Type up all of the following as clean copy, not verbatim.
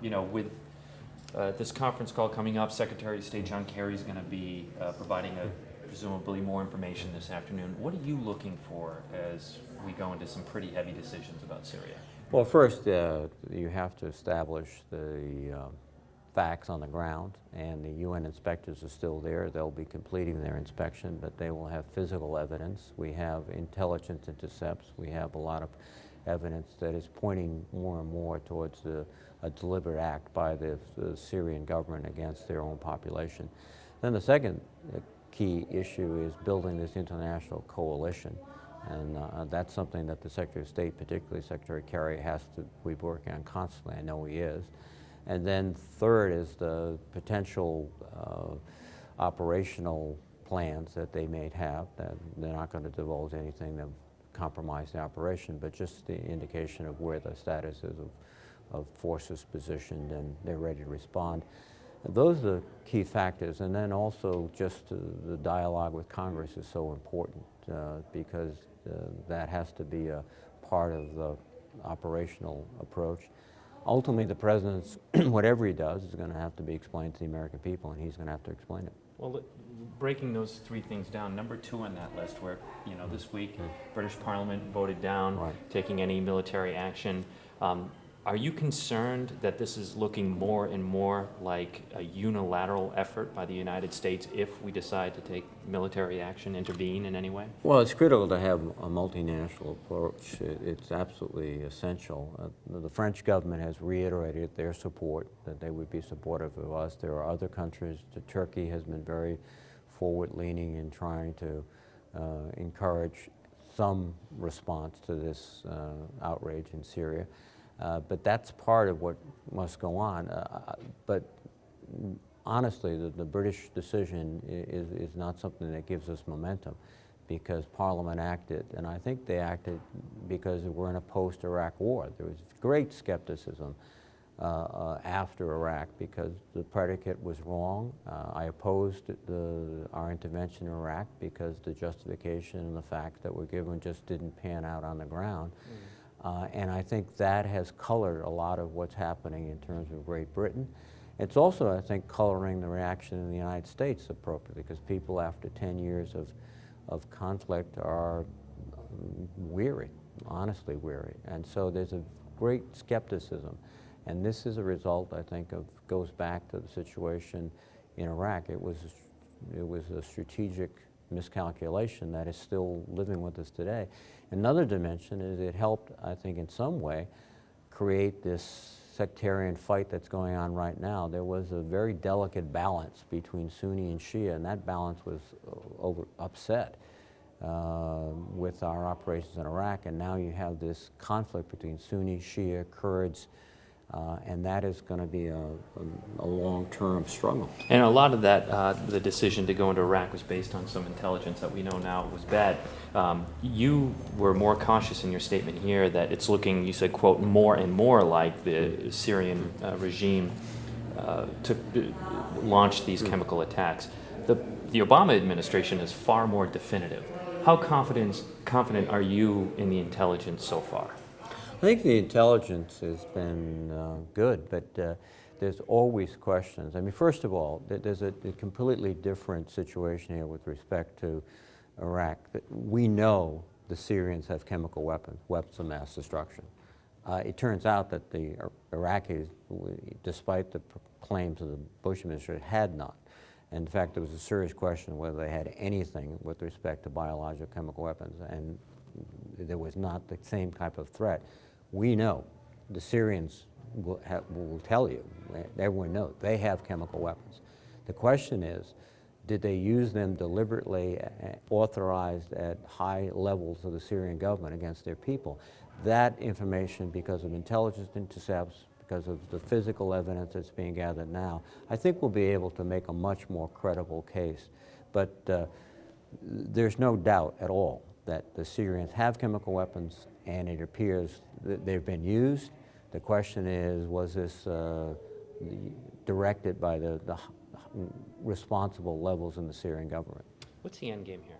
With this conference call coming up, Secretary of State John Kerry is going to be providing presumably more information this afternoon. What are you looking for as we go into some pretty heavy decisions about Syria? Well, first, you have to establish the facts on the ground, and the UN inspectors are still there. They'll be completing their inspection, but they will have physical evidence. We have intelligence intercepts. We have a lot of evidence that is pointing more and more towards a deliberate act by the Syrian government against their own population. Then the second key issue is building this international coalition. And that's something that the Secretary of State, particularly Secretary Kerry, has to be working on constantly. I know he is. And then third is the potential operational plans that they may have. That they're not going to divulge anything that compromise the operation, but just the indication of where the status is of forces positioned and they're ready to respond. Those are the key factors. And then also just the dialogue with Congress is so important because that has to be a part of the operational approach. Ultimately, the president's, whatever he does, is going to have to be explained to the American people, and he's going to have to explain it. Well, breaking those three things down, number two on that list, where this week British Parliament voted down taking any military action. Are you concerned that this is looking more and more like a unilateral effort by the United States if we decide to take military action, intervene in any way? Well, it's critical to have a multinational approach. It's absolutely essential. The French government has reiterated their support, that they would be supportive of us. There are other countries. Turkey has been very forward-leaning in trying to encourage some response to this outrage in Syria. But that's part of what must go on. But honestly, the British decision is not something that gives us momentum because Parliament acted, and I think they acted because we're in a post-Iraq war. There was great skepticism after Iraq because the predicate was wrong. I opposed our intervention in Iraq because the justification and the facts that were given just didn't pan out on the ground. And I think that has colored a lot of what's happening in terms of Great Britain. It's also, I think, coloring the reaction in the United States appropriately because people after 10 years of conflict are weary, honestly weary. And so there's a great skepticism. And this is a result, I think, goes back to the situation in Iraq. It was a strategic miscalculation that is still living with us today. Another dimension is it helped, I think, in some way, create this sectarian fight that's going on right now. There was a very delicate balance between Sunni and Shia, and that balance was upset with our operations in Iraq, and now you have this conflict between Sunni, Shia, Kurds, and that is going to be a long-term struggle. And a lot of that, the decision to go into Iraq was based on some intelligence that we know now was bad. You were more cautious in your statement here that it's looking, you said, quote, more and more like the Syrian regime launched these chemical attacks. The Obama administration is far more definitive. How confident are you in the intelligence so far? I think the intelligence has been good, but there's always questions. I mean, first of all, there's a completely different situation here with respect to Iraq. We know the Syrians have chemical weapons of mass destruction. It turns out that the Iraqis, despite the claims of the Bush administration, had not. In fact, there was a serious question whether they had anything with respect to biological chemical weapons, and there was not the same type of threat. We know, the Syrians will tell you, everyone knows, they have chemical weapons. The question is, did they use them deliberately, authorized at high levels of the Syrian government against their people? That information, because of intelligence intercepts, because of the physical evidence that's being gathered now, I think we'll be able to make a much more credible case. But there's no doubt at all that the Syrians have chemical weapons, and it appears that they've been used. The question is, was this directed by the responsible levels in the Syrian government? What's the end game here?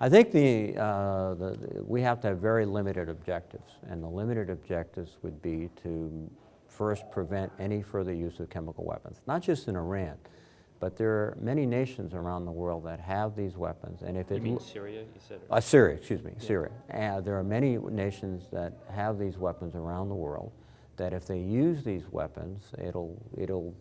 I think we have to have very limited objectives, and the limited objectives would be to first prevent any further use of chemical weapons, not just in Iran, but there are many nations around the world that have these weapons. And if You mean Syria, you said? Syria, excuse me, Yeah. Syria. There are many nations that have these weapons around the world that if they use these weapons, it'll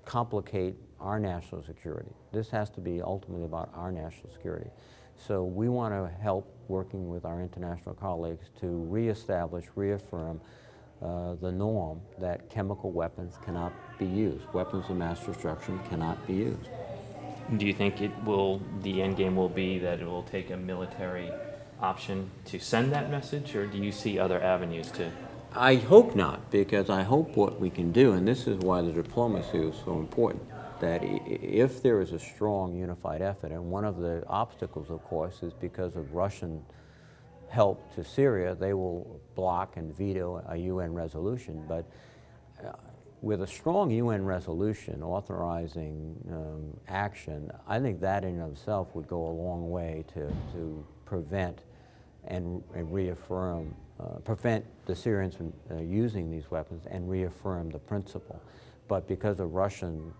complicate our national security. This has to be ultimately about our national security. So we want to help working with our international colleagues to reestablish, reaffirm the norm that chemical weapons cannot be used. Weapons of mass destruction cannot be used. Do you think the end game will be that it will take a military option to send that message, or do you see other avenues to? I hope not, because I hope what we can do, and this is why the diplomacy is so important, that if there is a strong unified effort, and one of the obstacles, of course, is because of Russian help to Syria, they will block and veto a UN resolution. But with a strong UN resolution authorizing action, I think that in itself would go a long way to prevent and reaffirm, prevent the Syrians from using these weapons and reaffirm the principle. But because of Russian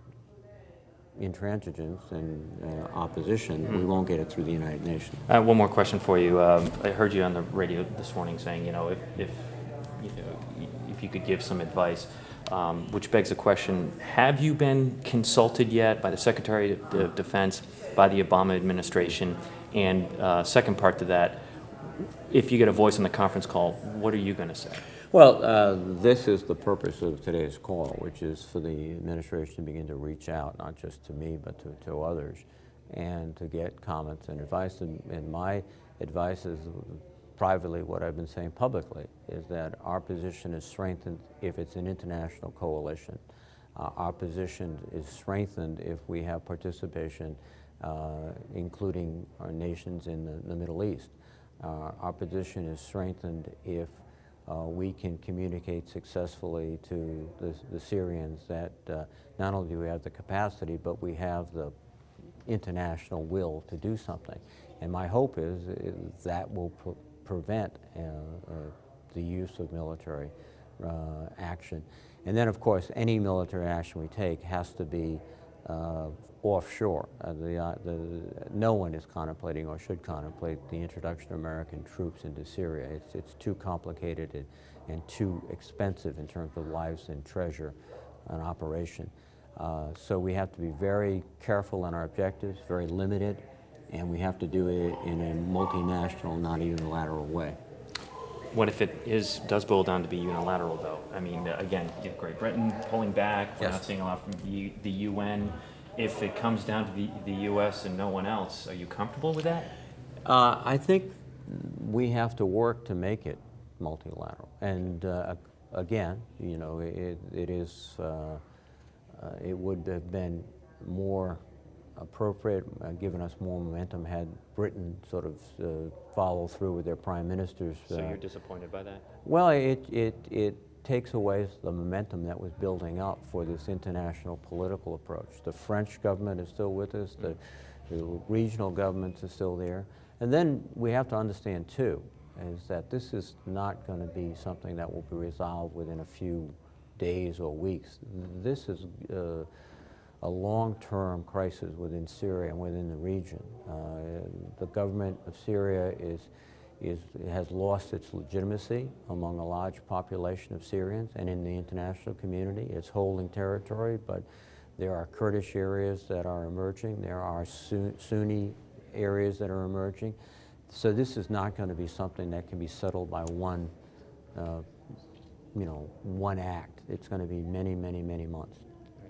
intransigence and opposition, we won't get it through the United Nations. One more question for you. I heard you on the radio this morning saying, if you could give some advice, which begs the question: have you been consulted yet by the Secretary of Defense, by the Obama administration? And second part to that, if you get a voice on the conference call, what are you going to say? Well, this is the purpose of today's call, which is for the administration to begin to reach out, not just to me, but to others, and to get comments and advice. And my advice is privately what I've been saying publicly, is that our position is strengthened if it's an international coalition. Our position is strengthened if we have participation, including our nations in the Middle East. Our position is strengthened if we can communicate successfully to the Syrians that not only do we have the capacity, but we have the international will to do something. And my hope is that will prevent the use of military action. And then, of course, any military action we take has to be offshore. No one is contemplating or should contemplate the introduction of American troops into Syria. It's too complicated and too expensive in terms of lives and treasure an operation. So we have to be very careful in our objectives, very limited, and we have to do it in a multinational, not a unilateral way. What if it does boil down to be unilateral, though? I mean, again, you have Great Britain pulling back. We're Yes. not seeing a lot from the UN. If it comes down to the U.S. and no one else, are you comfortable with that? I think we have to work to make it multilateral. And again, it would have been more appropriate, given us more momentum, had Britain sort of follow through with their prime ministers. So you're disappointed by that? Well, it takes away the momentum that was building up for this international political approach. The French government is still with us, the regional governments are still there. And then we have to understand, too, is that this is not going to be something that will be resolved within a few days or weeks. This is a long-term crisis within Syria and within the region. The government of Syria has lost its legitimacy among a large population of Syrians and in the international community. It's holding territory, but there are Kurdish areas that are emerging. There are Sunni areas that are emerging. So this is not going to be something that can be settled by one act. It's going to be many, many, many months.